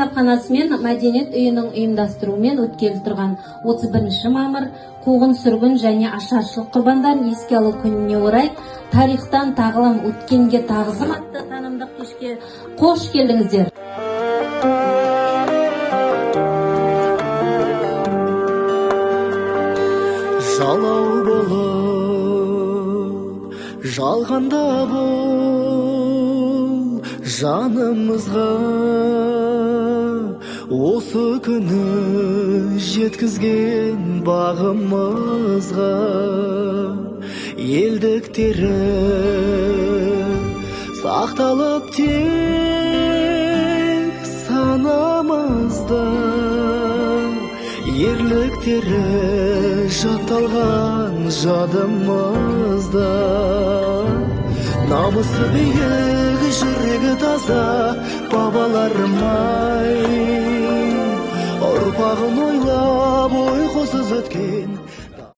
кітапханасы мен мәдениет үйінің ұйымдастыруымен өткелі тұрған 31 мамыр қуғын сүргін және ашаршылық құрбандарын еске алу күніне орай тарихтан тағылым өткенге тағзым атты танымдық кешке қош келдіңіздер. Жалау болып жалғанда бол жанымызға, осы күні жеткізген бағымызға. Елдіктері сақталып тек санамызда, ерліктері жатталған жадымызда. Намысы биік, жүрегі таза бабаларым-ай, ұрпағын ойлап ойқысыз өткен